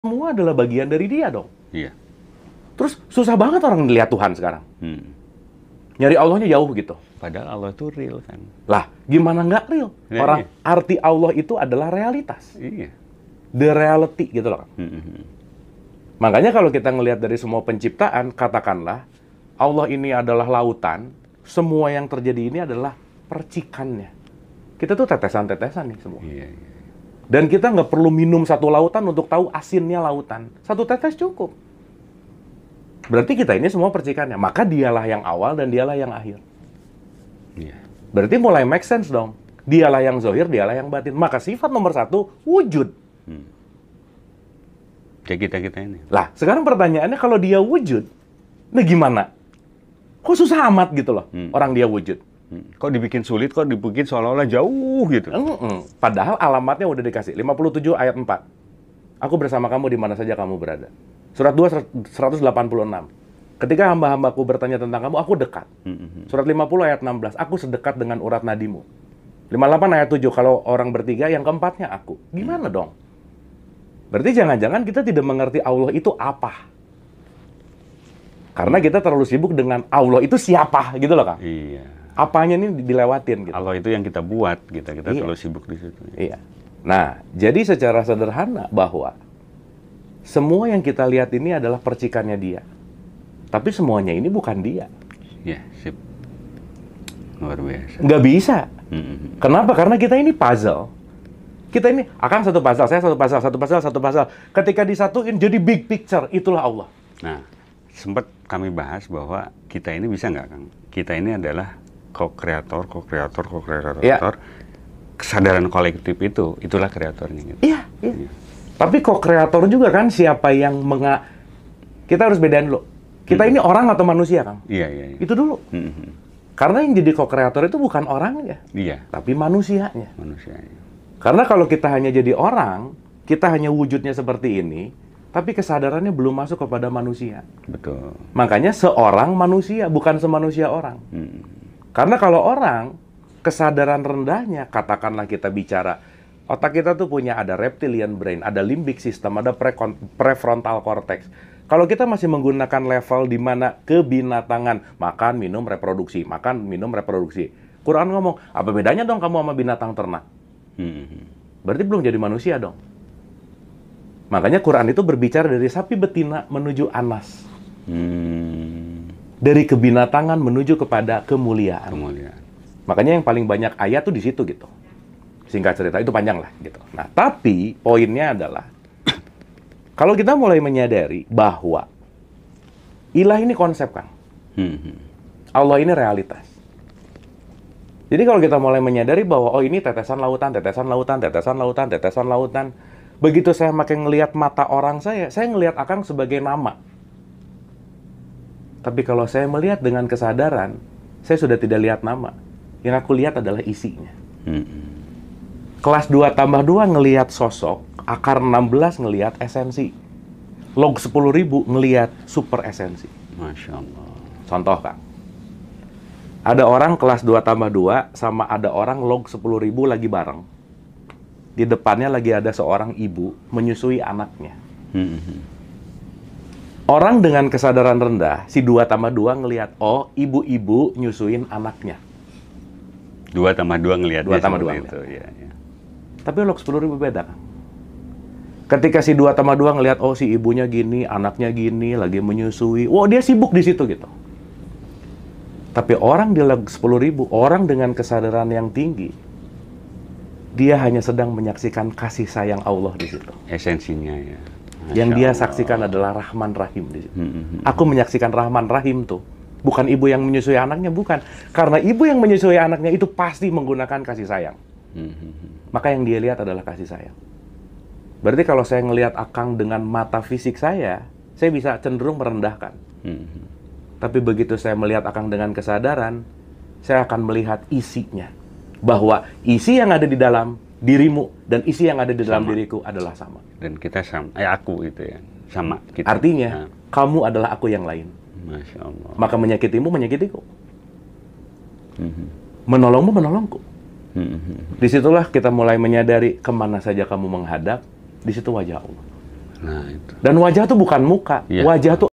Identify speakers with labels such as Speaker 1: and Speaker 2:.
Speaker 1: semua adalah bagian dari dia dong.
Speaker 2: Iya.
Speaker 1: Terus susah banget orang lihat Tuhan sekarang. Nyari Allahnya jauh gitu.
Speaker 2: Padahal Allah itu real kan.
Speaker 1: Lah, gimana nggak real?
Speaker 2: Ya,
Speaker 1: Orang
Speaker 2: iya.
Speaker 1: arti Allah itu adalah realitas.
Speaker 2: Iya.
Speaker 1: The reality gitu loh. Makanya kalau kita ngelihat dari semua penciptaan, katakanlah Allah ini adalah lautan, semua yang terjadi ini adalah percikannya. Kita tuh tetesan-tetesan nih semua.
Speaker 2: Iya, iya.
Speaker 1: Dan kita nggak perlu minum satu lautan untuk tahu asinnya lautan. Satu tetes cukup. Berarti kita ini semua percikannya. Maka dialah yang awal dan dialah yang akhir.
Speaker 2: Iya.
Speaker 1: Berarti mulai make sense dong. Dialah yang zohir, dialah yang batin. Maka sifat nomor satu, wujud.
Speaker 2: Kayak kita ini.
Speaker 1: Lah, sekarang pertanyaannya kalau dia wujud, nah gimana? Kok susah amat gitu loh, orang dia wujud?
Speaker 2: Kok dibikin sulit, kok dibikin seolah-olah jauh gitu.
Speaker 1: Padahal alamatnya udah dikasih. 57 ayat 4. Aku bersama kamu di mana saja kamu berada. Surat 2, 186. Ketika hamba-hambaku bertanya tentang kamu, aku dekat. Surat 50 ayat 16. Aku sedekat dengan urat nadimu. 58 ayat 7. Kalau orang bertiga, yang keempatnya aku. Gimana dong? Berarti jangan-jangan kita tidak mengerti Allah itu apa. Karena kita terlalu sibuk dengan Allah itu siapa, gitu loh, Kang.
Speaker 2: Iya.
Speaker 1: Apanya ini dilewatin gitu.
Speaker 2: Allah itu yang kita buat, kita
Speaker 1: Iya.
Speaker 2: terlalu sibuk di situ.
Speaker 1: Iya. Nah, jadi secara sederhana bahwa semua yang kita lihat ini adalah percikannya dia. Tapi semuanya ini bukan dia.
Speaker 2: Ya, sip. Luar biasa.
Speaker 1: Nggak bisa. Kenapa? Karena kita ini puzzle. Kita ini akan satu puzzle, saya satu puzzle, satu puzzle, satu puzzle. Ketika disatuin jadi big picture, itulah Allah.
Speaker 2: Nah, sempat kami bahas bahwa kita ini bisa nggak, Kang? Kita ini adalah co-kreator.
Speaker 1: Iya.
Speaker 2: Kesadaran kolektif itu, itulah kreatornya. Gitu.
Speaker 1: Iya, iya. Tapi kok kreator juga kan siapa yang kita harus bedain dulu. Kita ini orang atau manusia, Kang?
Speaker 2: Iya, iya.
Speaker 1: Itu dulu. Karena yang jadi co-kreator itu bukan orangnya,
Speaker 2: Iya,
Speaker 1: tapi manusianya.
Speaker 2: manusianya.
Speaker 1: Karena kalau kita hanya jadi orang, kita hanya wujudnya seperti ini, tapi kesadarannya belum masuk kepada manusia.
Speaker 2: Betul.
Speaker 1: Makanya seorang manusia, bukan semanusia orang. Karena kalau orang, kesadaran rendahnya, katakanlah kita bicara, otak kita tuh punya ada reptilian brain, ada limbic system, ada prefrontal cortex. Kalau kita masih menggunakan level di mana kebinatangan, makan, minum, reproduksi, makan, minum, reproduksi. Quran ngomong, apa bedanya dong kamu sama binatang ternak? Berarti belum jadi manusia dong. Makanya Quran itu berbicara dari sapi betina menuju anas. Dari kebinatangan menuju kepada kemuliaan. Makanya yang paling banyak ayat tuh di situ gitu. Singkat cerita, itu panjang lah gitu. Nah, tapi poinnya adalah kalau kita mulai menyadari bahwa ilah ini konsep, Kang. Allah ini realitas. Jadi kalau kita mulai menyadari bahwa oh ini tetesan lautan, tetesan lautan, tetesan lautan, tetesan lautan. Begitu saya makin ngelihat mata orang saya ngelihat Akang sebagai nama. Tapi kalau saya melihat dengan kesadaran, saya sudah tidak lihat nama. Yang aku lihat adalah isinya. Kelas 2 tambah 2 ngelihat sosok, akar 16 ngelihat esensi. Log 10.000 ngelihat super esensi.
Speaker 2: Masya Allah.
Speaker 1: Contoh, Kang. Ada orang kelas 2 tambah 2 sama ada orang log 10.000 lagi bareng. Di depannya lagi ada seorang ibu menyusui anaknya. Orang dengan kesadaran rendah, si 2 tambah 2 ngelihat, oh ibu-ibu nyusuin anaknya.
Speaker 2: 2 tambah 2 ngelihat
Speaker 1: 2 tambah 2
Speaker 2: itu. Ya, ya.
Speaker 1: Tapi log 10.000 beda, Kang. Ketika si 2 tambah 2 ngelihat, oh si ibunya gini, anaknya gini, lagi menyusui. Wow, dia sibuk di situ gitu. Tapi orang di log 10.000, orang dengan kesadaran yang tinggi, dia hanya sedang menyaksikan kasih sayang Allah di situ.
Speaker 2: Esensinya ya.
Speaker 1: Yang dia saksikan adalah Rahman Rahim di situ. Aku menyaksikan Rahman Rahim tuh. Bukan ibu yang menyusui anaknya, bukan. Karena ibu yang menyusui anaknya itu pasti menggunakan kasih sayang. Maka yang dia lihat adalah kasih sayang. Berarti kalau saya ngelihat Akang dengan mata fisik saya bisa cenderung merendahkan. Tapi begitu saya melihat Akang dengan kesadaran, saya akan melihat isinya. Bahwa isi yang ada di dalam dirimu dan isi yang ada di dalam diriku adalah sama.
Speaker 2: Dan kita sama, aku itu ya, sama kita.
Speaker 1: Artinya, kamu adalah aku yang lain.
Speaker 2: Masya Allah.
Speaker 1: Maka menyakitimu, menyakitiku. Menolongmu, menolongku. Disitulah kita mulai menyadari kemana saja kamu menghadap, di situ wajah Allah.
Speaker 2: Nah, itu.
Speaker 1: Dan wajah tuh bukan muka,
Speaker 2: Iya.
Speaker 1: wajah tuh